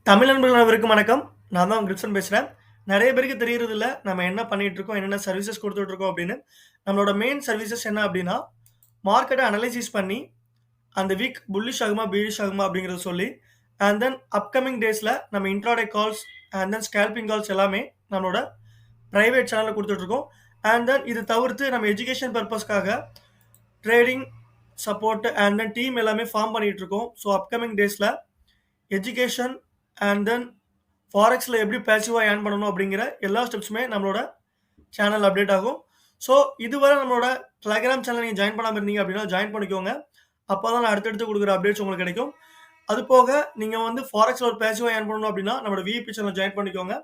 தமிழ் நண்பர்கள் அனைவருக்கும் வணக்கம். நான் தான் கிரிப்சன் பேசுறேன். நெறைய பேருக்கு தெரியறதில்ல, நம்ம என்ன பண்ணிட்டுருக்கோம், என்னென்ன சர்வீசஸ் குடுத்துட்டுருக்கோம் அப்படின்னு. நம்மளோட மெயின் சர்வீசஸ் என்ன அப்படின்னா, மார்க்கெட்ட அனலைசிஸ் பண்ணி, அந்த வீக் புல்லிஷ் ஆகுமா, பீரிஷ் ஆகுமா அப்படிங்கிறத சொல்லி, அண்ட் தென் அப்கமிங் டேஸ்ல நம்ம intraday calls, and then scalping calls எல்லாமே நம்மளோட பிரைவேட் சேனல்ல குடுத்துட்டுருக்கோம். அண்ட் தென் இது தவிர்த்து நம்ம எஜுகேஷன் பர்ப்பஸ்க்காக trading, support and then team எல்லாமே ஃபார்ம் பண்ணிட்டுருக்கோம். ஸோ அப்கமிங் டேஸ்ல எஜுகேஷன் அண்ட் தென் ஃபாரெக்ஸில் எப்படி பேசிவாக ஏர்ன் பண்ணணும் அப்படிங்கிற எல்லா ஸ்டெப்ஸுமே நம்மளோட சேனல் அப்டேட் ஆகும். ஸோ இதுவரை நம்மளோட டெலகிராம் சேனல் நீங்கள் ஜாயின் பண்ணாமல் இருந்தீங்க அப்படின்னா ஜாயின் பண்ணிக்கோங்க. அப்போ தான் நான் அடுத்தடுத்து கொடுக்குற அப்டேட்ஸ் உங்களுக்கு கிடைக்கும். அது போக நீங்கள் வந்து ஃபாரெக்ஸில் ஒரு பேசிவாக ஏர்ன் பண்ணணும் அப்படின்னா நம்மளோட விஇபி சேனல் ஜாயின் பண்ணிக்கோங்க.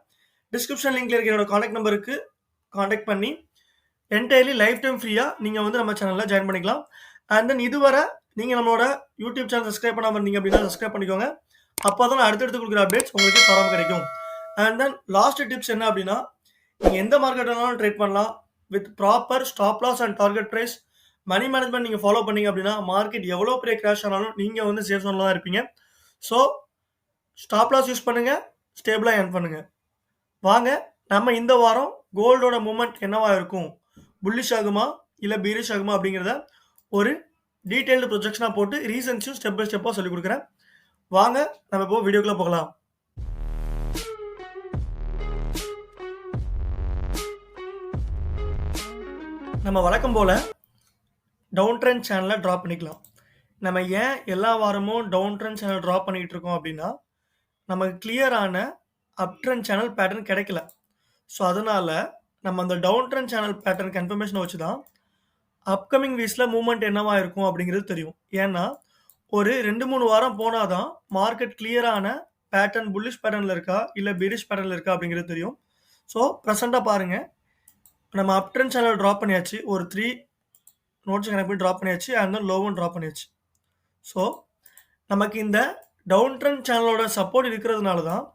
டிஸ்கிரிப்ஷன் லிங்க்ல இருக்கிற என்னோட காண்டாக்ட் நம்பருக்கு காண்டாக்ட் பண்ணி என்டையர்லி லைஃப் டைம் ஃப்ரீயாக நீங்கள் வந்து நம்ம சேனலில் ஜாயின் பண்ணிக்கலாம். அண்ட் தென் இதுவரை நீங்கள் நம்மளோட யூடியூப் சேனல் சப்ஸ்கிரைப் பண்ணாமல் இருந்தீங்க அப்படின்னா சப்ஸ்கிரைப் பண்ணிக்கோங்க. அப்போ தான் அடுத்தடுத்து கொடுக்குற அப்டேட்ஸ் உங்களுக்கு தரம் கிடைக்கும். அண்ட் தென் லாஸ்ட் டிப்ஸ் என்ன அப்படின்னா, நீங்கள் எந்த மார்க்கெட் வேணாலும் ட்ரேட் பண்ணலாம். With proper stop loss and target price money management நீங்கள் ஃபாலோ பண்ணீங்க அப்படின்னா மார்க்கெட் எவ்வளோ பெரிய கிராஷ் ஆனாலும் நீங்கள் வந்து சேஃப் ஜோனில் தான் இருப்பீங்க. ஸோ ஸ்டாப் லாஸ் யூஸ் பண்ணுங்கள், ஸ்டேபிளாக ஏர்ன் பண்ணுங்கள். வாங்க நம்ம இந்த வாரம் கோல்டோட மூவ்மெண்ட் என்னவா இருக்கும், புல்லிஷ் ஆகுமா இல்லை பீரிஷ் ஆகுமா அப்படிங்கிறத ஒரு டீட்டெயில்டு ப்ரொஜெக்ஷனாக போட்டு ரீசன்ஸும் ஸ்டெப் பை ஸ்டெப்பாக சொல்லிக் கொடுக்குறேன். வாங்க நம்ம இப்போ வீடியோக்குள்ள போகலாம். நம்ம வழக்கம் போல டவுன் ட்ரெண்ட் சேனலை ட்ராப் பண்ணிக்கலாம். நம்ம ஏன் எல்லா வாரமும் டவுன் ட்ரெண்ட் சேனல் ட்ராப் பண்ணிட்டு இருக்கோம் அப்படின்னா, நமக்கு கிளியரான அப் ட்ரெண்ட் சேனல் பேட்டர்ன் கிடைக்கல. ஸோ அதனால நம்ம அந்த டவுன் ட்ரெண்ட் சேனல் பேட்டர்ன் கன்ஃபர்மேஷனை வச்சு தான் அப்கமிங் வீக்ஸில் மூவ்மெண்ட் என்னவா இருக்கும் அப்படிங்கிறது தெரியும். ஏன்னா ஒரு 2-3 வாரம் போனால் தான் மார்க்கெட் கிளியரான பேட்டர்ன் புல்லிஷ் பேட்டர்னில் இருக்கா இல்லை பீரிஷ் பேட்டர்னில் இருக்கா அப்படிங்கிறது தெரியும். ஸோ ப்ரெசென்ட்டாக பாருங்கள், நம்ம அப் ட்ரெண்ட் சேனல் ட்ராப் பண்ணியாச்சு. ஒரு 3 நோட்ஸ் கனெக்ட் பண்ணி ட்ராப் பண்ணியாச்சு. அண்ட் தென் லோவும் ட்ராப் பண்ணியாச்சு. ஸோ நமக்கு இந்த டவுன் ட்ரெண்ட் சேனலோட சப்போர்ட் இருக்கிறதுனால தான்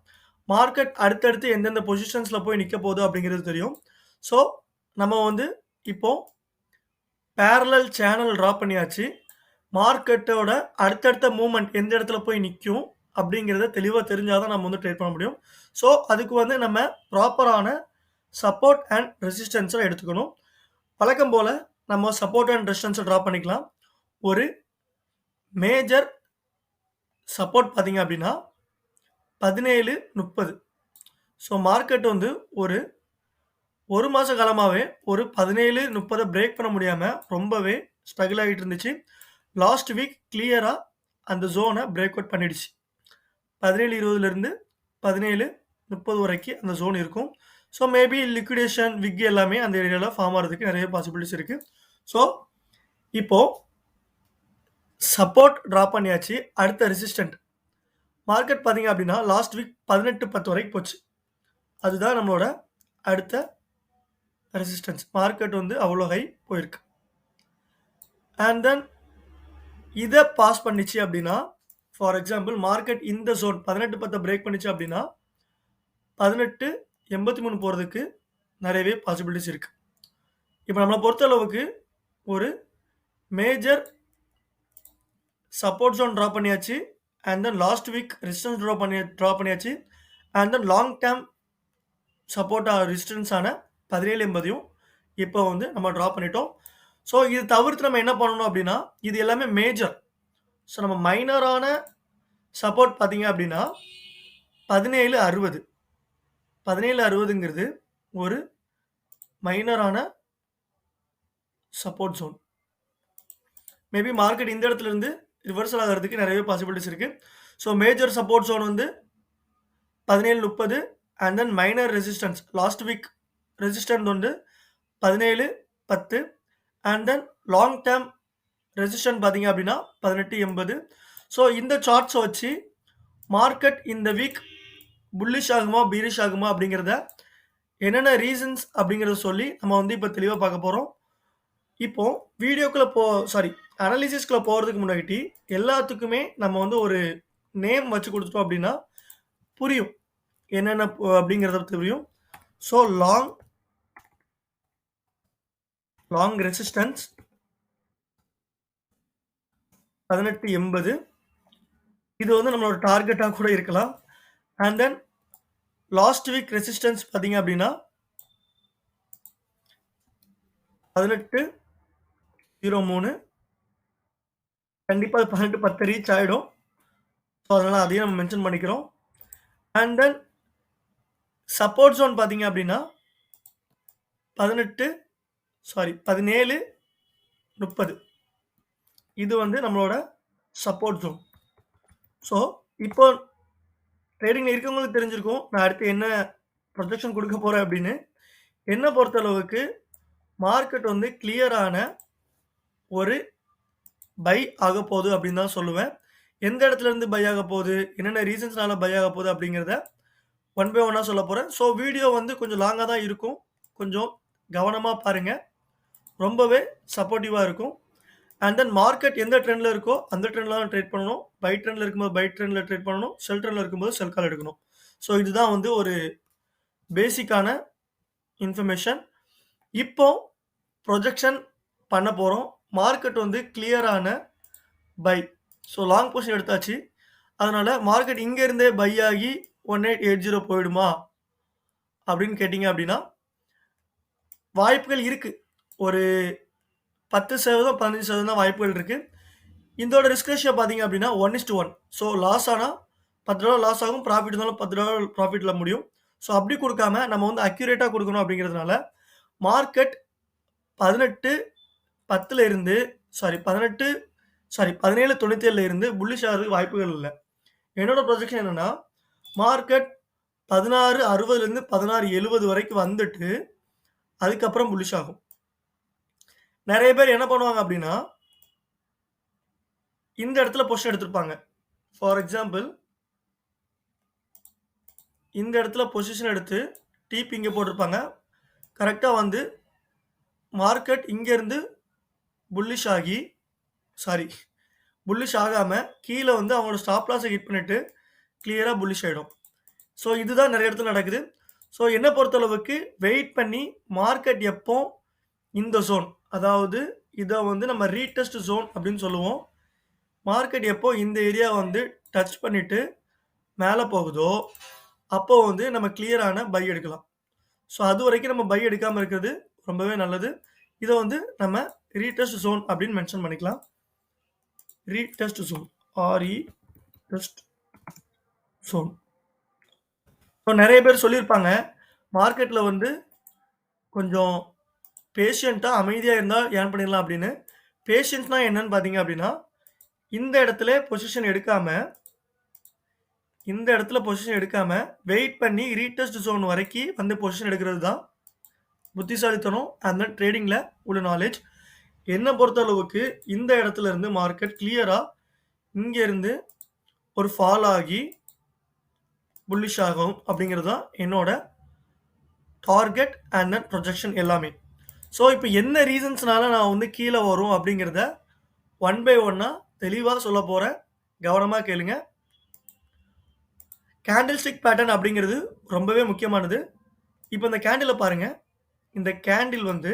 மார்க்கெட் அடுத்தடுத்து எந்தெந்த பொசிஷன்ஸில் போய் நிற்க போகுது அப்படிங்கிறது தெரியும். ஸோ நம்ம வந்து இப்போது பேரலல் சேனல் ட்ராப் பண்ணியாச்சு. மார்க்கெட்டோட அடுத்தடுத்த மூவ்மெண்ட் எந்த இடத்துல போய் நிற்கும் அப்படிங்கிறத தெளிவாக தெரிஞ்சால் தான் நம்ம வந்து ட்ரேட் பண்ண முடியும். ஸோ அதுக்கு வந்து நம்ம ப்ராப்பரான சப்போர்ட் அண்ட் ரெசிஸ்டன்ஸை எடுத்துக்கணும். வழக்கம் போல் நம்ம சப்போர்ட் அண்ட் ரெசிஸ்டன்ஸை ட்ராப் பண்ணிக்கலாம். ஒரு மேஜர் சப்போர்ட் பார்த்தீங்க அப்படின்னா 17.30. ஸோ மார்க்கெட் வந்து ஒரு மாத காலமாகவே ஒரு 17.30 பிரேக் பண்ண முடியாமல் ரொம்பவே ஸ்ட்ரகிள் ஆகிட்டு இருந்துச்சு. லாஸ்ட் வீக் கிளியராக அந்த ஜோனை பிரேக் அவுட் பண்ணிடுச்சு. 17.20 17.30 வரைக்கும் அந்த ஜோன் இருக்கும். ஸோ மேபி லிக்விடேஷன் விக் எல்லாமே அந்த ஏரியாவில் ஃபார்ம் ஆகிறதுக்கு நிறைய பாசிபிலிட்டிஸ் இருக்குது. ஸோ இப்போது சப்போர்ட் ட்ராப் பண்ணியாச்சு. அடுத்த ரெசிஸ்டன்ட் மார்க்கெட் பார்த்தீங்க அப்படின்னா லாஸ்ட் வீக் 18.10 வரைக்கும் போச்சு. அதுதான் நம்மளோட அடுத்த ரெசிஸ்டன்ஸ். மார்க்கெட் வந்து அவ்வளோ ஹை போயிருக்கு. அண்ட் தென் இதை பாஸ் பண்ணிச்சு அப்படின்னா, ஃபார் எக்ஸாம்பிள் மார்க்கெட் இந்த ஜோன் 18.10 பிரேக் பண்ணிச்சு அப்படின்னா 18.83 போகிறதுக்கு நிறையவே பாசிபிலிட்டிஸ் இருக்குது. இப்போ நம்மளை பொறுத்த அளவுக்கு ஒரு மேஜர் சப்போர்ட் ஜோன் ட்ராப் பண்ணியாச்சு. And then last week resistance drop பண்ணியாச்சு. And then long term support ரெசிஸ்டன்ஸான 17.80 இப்போ வந்து நம்ம ட்ராப் பண்ணிட்டோம். ஸோ இது தவிர்த்து நம்ம என்ன பண்ணணும் அப்படின்னா, இது எல்லாமே மேஜர். ஸோ நம்ம மைனரான சப்போர்ட் பார்த்தீங்க அப்படின்னா 17.60. 17.60ங்கிறது ஒரு மைனரான சப்போர்ட் ஜோன். மேபி மார்க்கெட் இந்த இடத்துல இருந்து ரிவர்சல் ஆகிறதுக்கு நிறையவே பாசிபிலிட்டிஸ் இருக்குது. ஸோ மேஜர் சப்போர்ட் ஜோன் வந்து 17.30. And then minor resistance last week resistance வந்து 17.10. And then long term resistance பார்த்தீங்க அப்படின்னா 18.80. ஸோ இந்த சார்ட்ஸை வச்சு மார்க்கெட் இந்த வீக் புல்லிஷ் ஆகுமா பீரிஷ் ஆகுமா அப்படிங்கிறத என்னென்ன ரீசன்ஸ் அப்படிங்கிறத சொல்லி நம்ம வந்து இப்போ தெளிவாக பார்க்க போகிறோம். இப்போது வீடியோக்குள்ளே அனாலிசிஸ்குள்ளே போகிறதுக்கு முன்னாடி எல்லாத்துக்குமே நம்ம வந்து ஒரு நேம் வச்சு கொடுத்துட்டோம் அப்படின்னா புரியும் என்னென்ன அப்படிங்கிறத தெரியும். ஸோ லாங் ரெசிஸ்டன்ஸ் 18.80 இது வந்து நம்மளோட டார்கெட்டாக கூட இருக்கலாம். And then last week resistance பார்த்தீங்க அப்படின்னா 18.03 கண்டிப்பா அது 18.10 ரீச் ஆயிடும். ஸோ அதனால அதையும் நம்ம மென்ஷன் பண்ணிக்கிறோம். அண்ட் தென் சப்போர்ட் ஜோன் பார்த்தீங்க அப்படின்னா 17.30 இது வந்து நம்மளோட சப்போர்ட் ஜோன். ஸோ இப்போ ட்ரேடிங்ல இருக்கவங்களுக்கு தெரிஞ்சிருக்கும் நான் அடுத்து என்ன ப்ரொஜெக்ஷன் கொடுக்க போறேன் அப்படின்னு. என்ன பொறுத்தளவுக்கு மார்க்கெட் வந்து கிளியரான ஒரு பை ஆக போகுது அப்படின்னு தான் சொல்லுவேன். எந்த இடத்துல இருந்து பை ஆக போகுது, என்னென்ன ரீசன்ஸ்னால பை ஆக போகுது அப்படிங்கிறத ஒன் பை ஒன்னா சொல்ல போறேன். ஸோ வீடியோ வந்து கொஞ்சம் லாங்கா தான் இருக்கும். கொஞ்சம் கவனமா பாருங்க. ரொம்பவே சப்போர்ட்டிவா இருக்கும். அண்ட் தென் மார்க்கெட் எந்த ட்ரெண்ட்ல இருக்கோ அந்த ட்ரெண்ட்ல தான் ட்ரேட் பண்ணணும். பை ட்ரெண்ட்ல இருக்கும்போது பை ட்ரெண்ட்ல ட்ரேட் பண்ணணும். செல் ட்ரெண்ட்ல இருக்கும்போது செல் கால் எடுக்கணும். ஸோ இதுதான் வந்து ஒரு பேசிக்கான இன்ஃபர்மேஷன். இப்போ ப்ரொஜெக்ஷன் பண்ண போறோம். மார்க்கெட் வந்து கிளியரான பை. ஸோ லாங் பொசிஷன் எடுத்தாச்சு. அதனால மார்க்கெட் இங்க இருந்தே பை ஆகி 1880 போயிடுமா அப்படின்னு கேட்டீங்க அப்படின்னா வாய்ப்புகள் இருக்கு. ஒரு 10% 15% தான் வாய்ப்புகள் இருக்கு. இதோட ரிஸ்க் ரேஷியோ பார்த்தீங்க அப்படின்னா 1:1. ஸோ லாஸ் ஆனா $10 லாஸ் ஆகும். ப்ராஃபிட் இருந்தாலும் $10 ப்ராஃபிட்ல முடியும். ஸோ அப்படி கொடுக்காம நம்ம வந்து அக்யூரேட்டா கொடுக்கணும் அப்படிங்கிறதுனால மார்க்கெட் 18.10ல இருந்து 17.97ல இருந்து புல்லிஷ் ஆகிறதுக்கு வாய்ப்புகள் இல்ல. என்னோட ப்ரொஜெக்ஷன் என்னன்னா மார்க்கெட் 16.60ல இருந்து 16.70 வரைக்கும் வந்துட்டு அதுக்கப்புறம் புல்லிஷ் ஆகும். நிறைய பேர் என்ன பண்ணுவாங்க அப்படின்னா இந்த இடத்துல பொசிஷன் எடுத்திருப்பாங்க. ஃபார் எக்ஸாம்பிள் இந்த இடத்துல பொசிஷன் எடுத்து டிபி இங்க போட்டிருப்பாங்க. கரெக்டா வந்து மார்க்கெட் இங்க இருந்து புல்லிஷ் ஆகி புல்லிஷ் ஆகாம கீழே வந்து அவங்களோட ஸ்டாப் லாஸை ஹிட் பண்ணிட்டு கிளியரா புல்லிஷ் ஆயிடும். ஸோ இதுதான் நிறைய இடத்துல நடக்குது. ஸோ என்ன பொறுத்தளவுக்கு வெயிட் பண்ணி மார்க்கெட் எப்போ இந்த ஜோன், அதாவது இதை வந்து நம்ம ரீடெஸ்ட் ஜோன் அப்படின்னு சொல்லுவோம். மார்க்கெட் எப்போ இந்த ஏரியா வந்து டச் பண்ணிட்டு மேலே போகுதோ அப்போ வந்து நம்ம கிளியரான பை எடுக்கலாம். ஸோ அது வரைக்கும் நம்ம பை எடுக்காமல் இருக்கிறது ரொம்பவே நல்லது. இதை வந்து நம்ம ரீடெஸ்ட் ஜோன் அப்படின்னு மென்ஷன் பண்ணிக்கலாம். Retest zone test zone. So நிறைய பேர் சொல்லியிருப்பாங்க மார்க்கெட்டில் வந்து கொஞ்சம் பேஷியண்ட்டாக அமைதியாக இருந்தால் ஏர்ன் பண்ணிடலாம் அப்படின்னு. பேஷியன்ஸ்னா என்னன்னு பார்த்தீங்க அப்படின்னா இந்த இடத்துல பொசிஷன் எடுக்காம வெயிட் பண்ணி ரீடெஸ்ட் ஜோன் வரைக்கும் வந்து பொசிஷன் எடுக்கிறது தான் புத்திசாலித்தனம் அண்ட் தென் ட்ரேடிங்கில் உள்ள நாலேஜ். என்னை பொறுத்தளவுக்கு இந்த இடத்துல இருந்து மார்க்கெட் கிளியராக இங்கேருந்து ஒரு ஃபால் ஆகி புல்லிஷ் ஆகும் அப்படிங்கிறது தான் என்னோட டார்கெட் அண்ட் தென் ப்ரொஜெக்ஷன் எல்லாமே. ஸோ இப்போ என்ன ரீசன்ஸ்னால நான் வந்து கீழே வரும் அப்படிங்கிறத ஒன் பை ஒன்னா தெளிவாக சொல்ல போகிறேன். கவனமாக கேளுங்க. கேண்டில் ஸ்டிக் பேட்டர்ன் அப்படிங்கிறது ரொம்பவே முக்கியமானது. இப்போ இந்த கேண்டிலை பாருங்க. இந்த கேண்டில் வந்து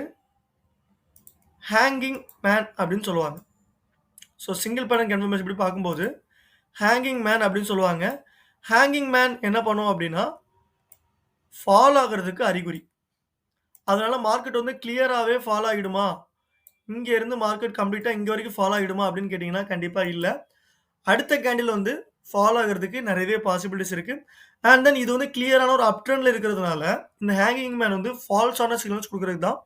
ஹேங்கிங் மேன் அப்படின்னு சொல்லுவாங்க. ஸோ சிங்கிள் பேட்டர்ன் கன்ஃபர்மேஷன் இப்படி பார்க்கும்போது ஹேங்கிங் மேன் அப்படின்னு சொல்லுவாங்க. ஹேங்கிங் மேன் என்ன பண்ணும் அப்படின்னா ஃபால் ஆகிறதுக்கு அறிகுறி. அதனால மார்க்கெட் வந்து கிளியராகவே ஃபால் ஆகிடுமா, இங்கே இருந்து மார்க்கெட் கம்ப்ளீட்டாக இங்கே வரைக்கும் ஃபால் ஆகிடுமா அப்படின்னு கேட்டிங்கன்னா கண்டிப்பாக இல்லை. அடுத்த கேண்டில் வந்து ஃபால் ஆகிறதுக்கு நிறையவே பாசிபிலிட்டிஸ் இருக்குது. அண்ட் தென் இது வந்து கிளியரான ஒரு அப் ட்ரெண்டில் இருக்கிறதுனால இந்த ஹேங்கிங் மேன் வந்து ஃபால்ஸான சிக்னல்ஸ் கொடுக்கறதுக்கு தான்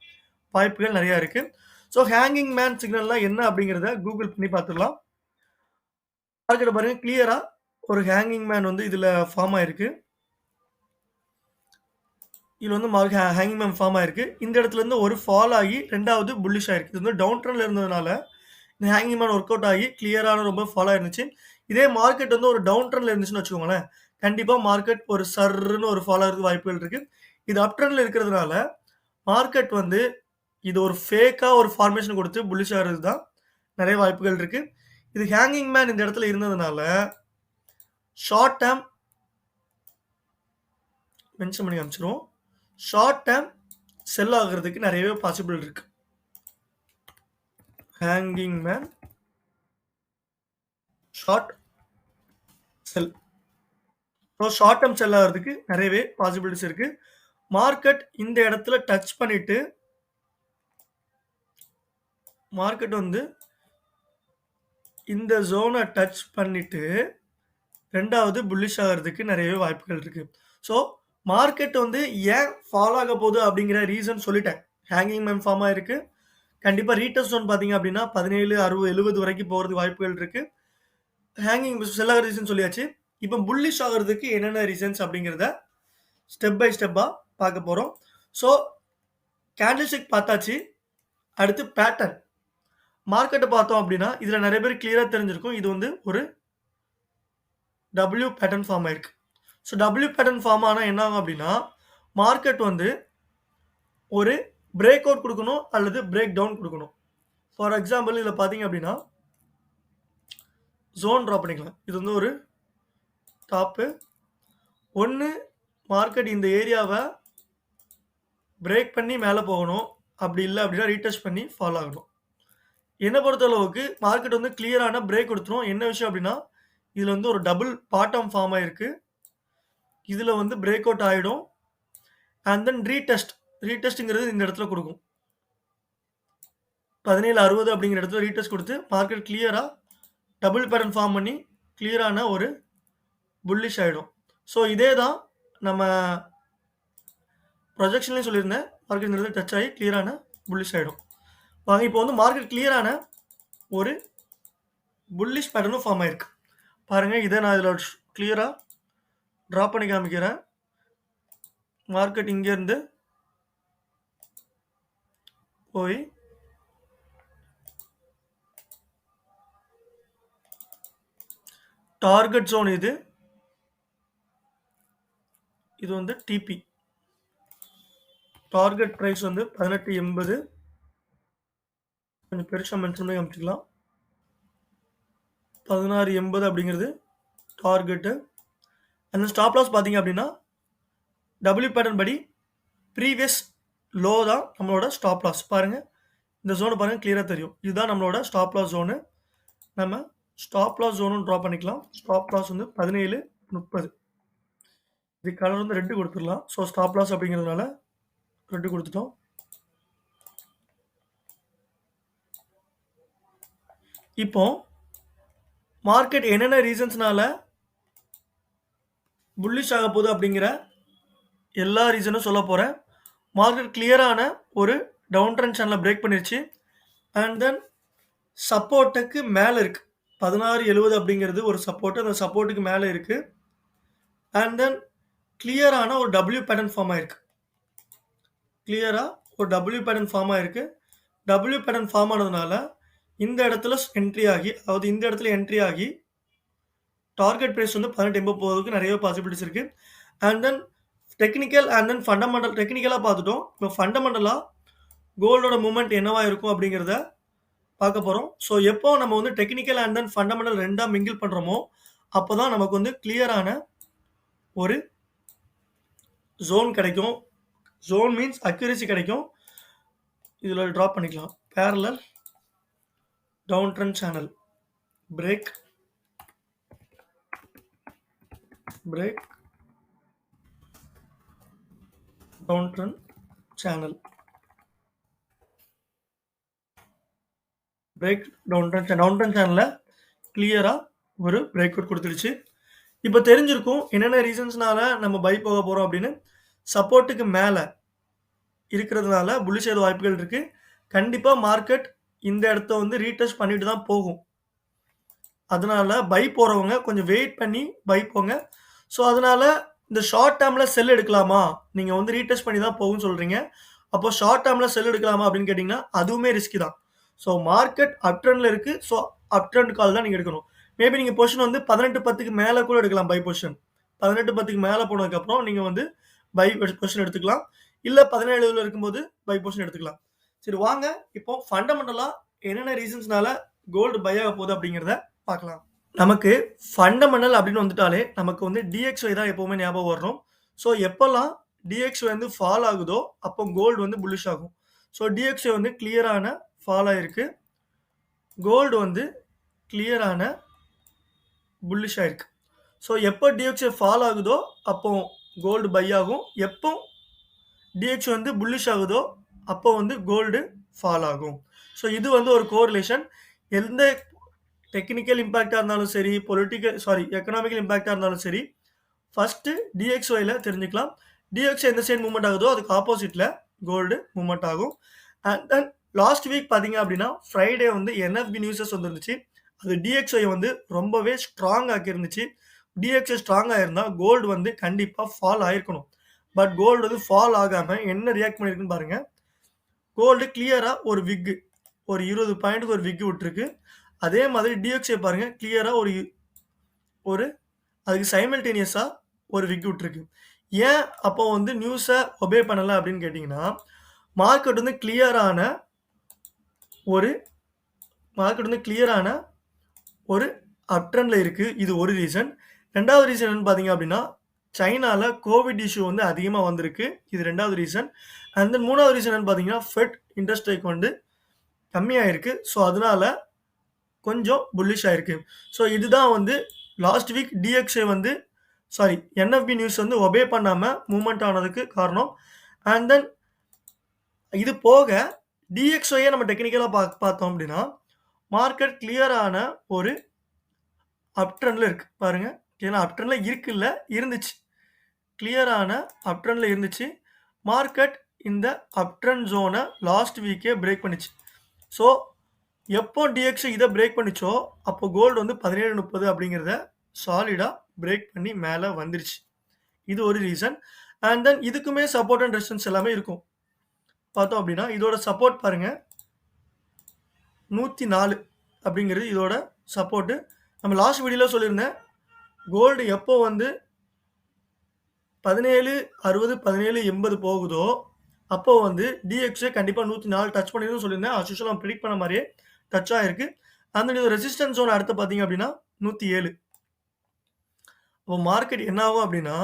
வாய்ப்புகள் நிறையா இருக்குது. ஸோ ஹேங்கிங் மேன் சிக்னல்லாம் என்ன அப்படிங்கிறத கூகுள் பண்ணி பார்த்துடலாம். மார்க்கெட்டை பாருங்கள், கிளியராக ஒரு ஹேங்கிங் மேன் வந்து இதில் ஃபார்ம் ஆயிருக்கு. இதில் வந்து ஹேங்கிங் மேன் ஃபார்ம் ஆயிருக்கு. இந்த இடத்துல இருந்து ஒரு ஃபால் ஆகி ரெண்டாவது புல்லிஷ் ஆயிருக்கு. இது வந்து டவுன் ட்ரெண்டில் இருந்ததுனால இந்த ஹேங்கிங் மேன் ஒர்க் அவுட் ஆகி கிளியரான ரொம்ப ஃபால் ஆயிருந்துச்சு. இதே மார்க்கெட் வந்து ஒரு டவுன் ட்ரெண்டில் இருந்துச்சுன்னு வச்சுக்கோங்களேன், கண்டிப்பாக மார்க்கெட் ஒரு சர்ன்னு ஒரு ஃபால் ஆகிறதுக்கு வாய்ப்புகள் இருக்குது. இது அப் ட்ரெண்டில் இருக்கிறதுனால மார்க்கெட் வந்து இது ஒரு ஃபேக்காக ஒரு ஃபார்மேஷன் கொடுத்து புல்லிஷ் ஆகிறது தான் நிறைய வாய்ப்புகள் இருக்குது. இது ஹேங்கிங் மேன் இந்த இடத்துல இருந்ததுனால ஷார்ட் டேர்ம் மென்ஷன் பண்ணி காமிச்சிருவோம். ஷார்ட் டேர்ம் செல் ஆகிறதுக்கு நிறையவே பாசிபிள் இருக்கு. Hanging man short sell. So short term sell ஆகுறதுக்கு நிறையவே பாசிபிலிட்டிஸ் இருக்கு. மார்க்கெட் இந்த இடத்துல டச் பண்ணிட்டு மார்க்கெட் வந்து இந்த ஜோனை டச் பண்ணிட்டு 2வது புல்லிஷ் ஆகுறதுக்கு நிறையவே வாய்ப்புகள் இருக்கு. ஸோ மார்க்கெட் வந்து ஏன் ஃபால் ஆக போகுது அப்படிங்கிற ரீசன் சொல்லிட்டேன். ஹேங்கிங் மேன் ஃபார்ம் ஆயிருக்கு. கண்டிப்பா ரீடெஸ்ட் ஜோன் பார்த்தீங்க அப்படின்னா 17, 60, 70 வரைக்கும் போறதுக்கு வாய்ப்புகள் இருக்கு. ஹேங்கிங் செல் ஆகிற ரீசன் சொல்லியாச்சு. இப்போ புல்லிஷ் ஆகுறதுக்கு என்னென்ன ரீசன்ஸ் அப்படிங்கிறத ஸ்டெப் பை ஸ்டெப்பாக பார்க்க போகிறோம். ஸோ கேண்டில் ஸ்டிக் பார்த்தாச்சு. அடுத்து பேட்டர்ன். மார்க்கெட்டை பார்த்தோம் அப்படின்னா இதில் நிறைய பேர் கிளியராக தெரிஞ்சிருக்கும். இது வந்து ஒரு W பேட்டர்ன் ஃபார்ம் ஆயிருக்கு. ஸோ W பேட்டர்ன் ஃபார்ம் ஆனால் என்ன ஆகும் அப்படின்னா மார்க்கெட் வந்து ஒரு பிரேக் அவுட் கொடுக்கணும் அல்லது பிரேக் டவுன் கொடுக்கணும். ஃபார் எக்ஸாம்பிள் இதில் பார்த்தீங்க அப்படின்னா ஜோன் ட்ரா பண்ணிக்கலாம். இது வந்து ஒரு டாப்பு. ஒன்று மார்க்கெட் இந்த ஏரியாவை பிரேக் பண்ணி மேலே போகணும். அப்படி இல்லை அப்படின்னா ரீடெஸ்ட் பண்ணி ஃபாலோ ஆகணும். என்னை பொறுத்தளவுக்கு மார்க்கெட் வந்து கிளியரான பிரேக் கொடுத்துரும். என்ன விஷயம் அப்படின்னா இதில் வந்து ஒரு டபுள் பாட்டம் ஃபார்ம் ஆயிருக்கு. இதில் வந்து பிரேக் அவுட் ஆகிடும். அண்ட் தென் ரீடெஸ்ட்டுங்கிறது இந்த இடத்துல கொடுக்கும். 1760 அப்படிங்கிற இடத்துல ரீடெஸ்ட் கொடுத்து மார்க்கெட் கிளியராக டபுள் பேட்டர்ன் ஃபார்ம் பண்ணி கிளியரான ஒரு புல்லிஷ் ஆகிடும். ஸோ இதே தான் நம்ம ப்ரொஜெக்ஷன்லேயும் சொல்லியிருந்தேன். மார்க்கெட் இந்த இடத்துல டச் ஆகி கிளியரான புல்லிஷ் ஆகிடும். வாங்க இப்போ வந்து மார்க்கெட் கிளியரான ஒரு புல்லிஷ் பேட்டர்னும் ஃபார்ம் ஆயிருக்கு. பாருங்கள், இதை நான் இதில் கிளியராக ட்ரா பண்ணி காமிக்கிறேன். மார்க்கெட் இங்கேருந்து போய் டார்கெட் ஜோன் இது வந்து டிபி. டார்கெட் ப்ரைஸ் வந்து 1880. கொஞ்சம் பெருசாக மென்ஷன் பண்ணி காமிச்சிக்கலாம். 1680 அப்படிங்கிறது டார்கெட்டு. அந்த ஸ்டாப் லாஸ் பார்த்தீங்க அப்படின்னா W பேட்டர்ன் படி ப்ரீவியஸ் லோ தான் நம்மளோட ஸ்டாப் லாஸ். பாருங்கள், இந்த ஜோனை பாருங்கள், கிளியராக தெரியும். இதுதான் நம்மளோட ஸ்டாப் லாஸ் ஜோனு. நம்ம ஸ்டாப் லாஸ் ஜோனும் ட்ரா பண்ணிக்கலாம். ஸ்டாப் லாஸ் வந்து 1730. இது கலர் வந்து ரெட்டு கொடுத்துடலாம். ஸோ ஸ்டாப் லாஸ் அப்படிங்கிறதுனால ரெட்டு கொடுத்துட்டோம். இப்போ மார்க்கெட் என்னென்ன ரீசன்ஸ்னால புல்லிஷ் ஆக போகுது அப்படிங்கிற எல்லா ரீசனும் சொல்ல போகிறேன். மார்க்கெட் கிளியரான ஒரு டவுன் ட்ரெண்ட் சேனலை பிரேக் பண்ணிருச்சு. அண்ட் தென் சப்போர்ட்டுக்கு மேலே இருக்குது. 1670 அப்படிங்கிறது ஒரு சப்போர்ட்டு. அந்த சப்போர்ட்டுக்கு மேலே இருக்குது. அண்ட் தென் கிளியரான ஒரு W பேட்டர்ன் ஃபார்ம் ஆயிருக்கு. கிளியராக ஒரு W பேட்டர்ன் ஃபார்ம் ஆயிருக்கு. W பேட்டர்ன் ஃபார்ம் ஆனதுனால இந்த இடத்துல என்ட்ரி ஆகி, அதாவது இந்த இடத்துல என்ட்ரி ஆகி டார்கெட் ப்ரைஸ் வந்து 1880 போகிறதுக்கு நிறைய பாசிபிலிட்டிஸ் இருக்குது. And then technical and then fundamental. டெக்னிக்கலாக பார்த்துட்டோம். இப்போ ஃபண்டமெண்டலாக கோல்டோட மூவ்மெண்ட் என்னவா இருக்கும் அப்படிங்கிறத பார்க்க போகிறோம். ஸோ எப்போ நம்ம வந்து டெக்னிக்கல் அண்ட் தென் ஃபண்டமெண்டல் ரெண்டாக மிங்கிள் பண்ணுறோமோ அப்போ தான் நமக்கு வந்து கிளியரான ஒரு ஜோன் கிடைக்கும். ஜோன் மீன்ஸ் அக்யூரசி கிடைக்கும். இதில் ட்ராப் பண்ணிக்கலாம். Parallel down trend channel break down trend channel down trend சேனலில் கிளியராக ஒரு பிரேக் அவுட் கொடுத்துருச்சு. இப்போ தெரிஞ்சிருக்கும் என்னென்ன ரீசன்ஸ்னால நம்ம பை போக போகிறோம் அப்படின்னு. சப்போர்ட்டுக்கு மேலே இருக்கிறதுனால புல்லிஷ் ஆக வாய்ப்புகள் இருக்குது. கண்டிப்பாக மார்க்கெட் இந்த இடத்த வந்து ரீடெஸ்ட் பண்ணிட்டு தான் போகும். அதனால பை போகிறவங்க கொஞ்சம் வெயிட் பண்ணி பை போங்க. ஸோ அதனால இந்த ஷார்ட் டேர்மில் செல் எடுக்கலாமா? நீங்கள் வந்து ரீடெஸ்ட் பண்ணி தான் போகும்னு சொல்கிறீங்க. அப்போ ஷார்ட் டேர்மில் செல் எடுக்கலாமா அப்படின்னு கேட்டிங்கன்னா அதுவுமே ரிஸ்கி தான். ஸோ மார்க்கெட் அப் ட்ரெண்டில் இருக்குது. ஸோ அப் ட்ரெண்ட் கால் தான் நீங்கள் எடுக்கணும். மேபி நீங்கள் பொசிஷன் வந்து 1810க்கு மேலே கூட எடுக்கலாம். பை பொசிஷன் 1810க்கு மேலே போனதுக்கப்புறம் நீங்கள் வந்து பை பொசிஷன் எடுத்துக்கலாம். இல்லை 17 இருக்கும்போது பை பொசிஷன் எடுத்துக்கலாம். சரி, வாங்க இப்போ ஃபண்டமெண்டலாக என்னென்ன ரீசன்ஸ்னால கோல்டு பை ஆக போகுது அப்படிங்கிறத பார்க்கலாம். நமக்கு ஃபண்டமெண்டல் அப்படின்னு வந்துட்டாலே நமக்கு வந்து DXY தான் எப்போவுமே ஞாபகம் வரணும். ஸோ எப்போல்லாம் DXY வந்து ஃபால் ஆகுதோ அப்போ கோல்டு வந்து புல்லிஷ் ஆகும். ஸோ DXY வந்து கிளியரான ஃபால் ஆகிருக்கு. கோல்டு வந்து கிளியரான புல்லிஷ் ஆயிருக்கு. ஸோ எப்போ DXY ஃபால் ஆகுதோ அப்போ கோல்டு பை ஆகும். எப்போ DXY வந்து புல்லிஷ் ஆகுதோ அப்போ வந்து கோல்டு ஃபால் ஆகும். ஸோ இது வந்து ஒரு கோரிலேஷன். எந்த டெக்னிக்கல் இம்பாக்ட்டா இருந்தாலும் சரி, எக்கனாமிக்கல் இம்பாக்ட்டா இருந்தாலும் சரி, ஃபர்ஸ்ட்டு DXYல தெரிஞ்சுக்கலாம். DXY எந்த சைடு மூவ்மெண்ட் ஆகுதோ அதுக்கு ஆப்போசிட்ல கோல்டு மூவ்மெண்ட் ஆகும். அண்ட் தென் லாஸ்ட் வீக் பார்த்தீங்க அப்படின்னா, ஃப்ரைடே வந்து NFB நியூஸஸ் வந்துருந்துச்சு. அது DXY வந்து ரொம்பவே ஸ்ட்ராங் ஆக்கியிருந்துச்சு. DXY ஸ்ட்ராங் ஆயிருந்தா கோல்டு வந்து கண்டிப்பா ஃபால் ஆயிருக்கணும். பட் கோல்டு வந்து ஃபால் ஆகாம என்ன ரியாக்ட் பண்ணியிருக்குன்னு பாருங்க. கோல்டு கிளியரா ஒரு விக், ஒரு 20 பாயிண்ட்க்கு ஒரு விக் விட்டுருக்கு. அதே மாதிரி DXY பாருங்க கிளியரா ஒரு அதுக்கு சைமல்டேனியஸா ஒரு விக் விட்டுருக்கு. ஏன் அப்போ வந்து நியூஸை ஒபே பண்ணல அப்படின்னு கேட்டிங்கன்னா, மார்க்கெட் வந்து கிளியரான ஒரு அப் ட்ரெண்ட்ல இருக்கு. இது ஒரு ரீசன். 2வது ரீசன் என்னன்னு பார்த்தீங்க அப்படின்னா, சைனால கோவிட் இஷ்யூ வந்து அதிகமா வந்திருக்கு. இது 2வது ரீசன். அண்ட் தென் 3வது ரீசன் என்னன்னு பார்த்தீங்கன்னா, ஃபெட் இன்ட்ரெஸ்ட் ரேட் வந்து கம்மியாயிருக்கு. ஸோ அதனால கொஞ்சம் புல்லிஷ் ஆயிருக்கு. ஸோ இதுதான் வந்து லாஸ்ட் வீக் NFB நியூஸ் வந்து ஒபே பண்ணாம மூவ்மெண்ட் ஆனதுக்கு காரணம். அண்ட் தென் இது போக DXYயை நம்ம டெக்னிக்கலா பார்த்தோம் அப்படின்னா, மார்க்கெட் கிளியரான ஒரு அப் ட்ரெண்ட்ல இருக்கு. பாருங்க. ஏன்னா அப் ட்ரெண்ட்ல இருந்துச்சு. கிளியரான அப் ட்ரெண்ட்ல இருந்துச்சு. மார்க்கெட் இந்த அப் ட்ரெண்ட் ஜோனை லாஸ்ட் வீக்கே பிரேக் பண்ணுச்சு. ஸோ எப்போ DXY இதை பிரேக் பண்ணுச்சோ அப்போ கோல்டு வந்து 17.30 அப்படிங்கிறத சாலிடா பிரேக் பண்ணி மேலே வந்துருச்சு. இது ஒரு ரீசன். அண்ட் தென் இதுக்குமே சப்போர்ட் அண்ட் ரெசிஸ்டன்ஸ் எல்லாமே இருக்கும். பார்த்தோம் அப்படின்னா இதோட சப்போர்ட் பாருங்க 104 அப்படிங்கிறது இதோட சப்போர்ட்டு. நம்ம லாஸ்ட் வீடியோவில் சொல்லியிருந்தேன், கோல்டு எப்போ வந்து 1760 1780 போகுதோ அப்போ வந்து DXY கண்டிப்பாக 104 டச் பண்ணிடும்னு சொல்லியிருந்தேன். அஸ் யூசுவல் நம்ம ப்ரிடிக்ட் பண்ண மாதிரியே டச் ஆயிருக்கு. அந்த இது ரெசிஸ்டன்ஸ் ஜோன் அடுத்து பார்த்தீங்க அப்படின்னா 107. அப்போ மார்க்கெட் என்ன ஆகும் அப்படின்னா,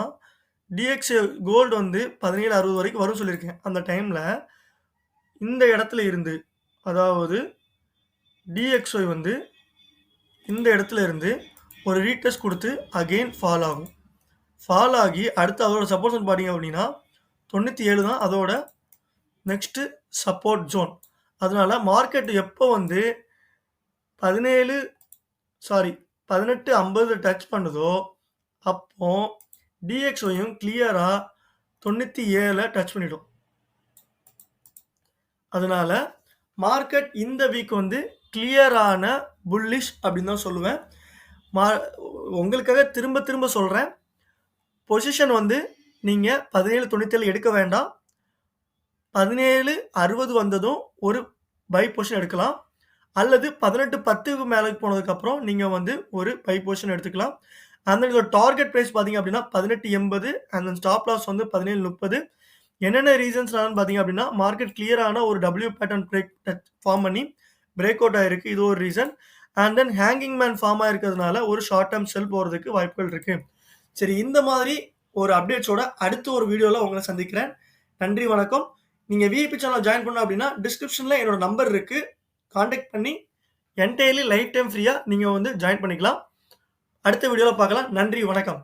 DXY கோல்டு வந்து 1760 வரைக்கும் வரும்னு சொல்லியிருக்கேன். அந்த டைமில் இந்த இடத்துல இருந்து, அதாவது DXY வந்து இந்த இடத்துல இருந்து ஒரு ரீடெஸ்ட் கொடுத்து அகெயின் ஃபால் ஆகும். ஃபால் ஆகி அடுத்து அதோட சப்போர்ட் ஜோன் பார்த்தீங்க அப்படின்னா 97 தான் அதோட நெக்ஸ்ட்டு சப்போர்ட் ஜோன். அதனால மார்க்கெட் எப்போ வந்து 1850 டச் பண்ணுதோ அப்போ DXYயும் கிளியரா 97 டச் பண்ணிடும். அதனால மார்க்கெட் இந்த வீக் வந்து கிளியரான புல்லிஷ் அப்படின்னு தான் சொல்லுவேன். உங்களுக்காக திரும்ப சொல்கிறேன், பொசிஷன் வந்து நீங்கள் 1797 எடுக்க வேண்டாம். 1760 வந்ததும் ஒரு பை பொசிஷன் எடுக்கலாம். அல்லது 1810க்கு மேலே போனதுக்கப்புறம் நீங்கள் வந்து ஒரு பை பொசிஷன் எடுத்துக்கலாம். அந்த இதோட டார்கெட் ப்ரைஸ் பார்த்தீங்க அப்படின்னா 1880 அண்ட் ஸ்டாப் லாஸ் வந்து 1730. என்னென்ன ரீசன்ஸ்னாலும் பார்த்தீங்க அப்படின்னா, மார்க்கெட் கிளியரான ஒரு W பேட்டர்ன் ஃபார்ம் பண்ணி பிரேக் அவுட் ஆயிருக்கு. இது ஒரு reason. And then hanging man form ஆயிருக்கிறதுனால ஒரு ஷார்ட் டேர்ம் செல் போகிறதுக்கு வாய்ப்புகள் இருக்கு. சரி, இந்த மாதிரி ஒரு அப்டேட்ஸோட அடுத்த ஒரு வீடியோவில் உங்களை சந்திக்கிறேன். நன்றி, வணக்கம். நீங்கள் VIP சேனல் ஜாயின் பண்ணணும் அப்படின்னா டிஸ்கிரிப்ஷனில் என்னோட நம்பர் இருக்கு. கான்டாக்ட் பண்ணி என்டையர்லி லைஃப் டைம் ஃப்ரீயாக நீங்கள் வந்து ஜாயின் பண்ணிக்கலாம். அடுத்த வீடியோவில் பார்க்கலாம். நன்றி, வணக்கம்.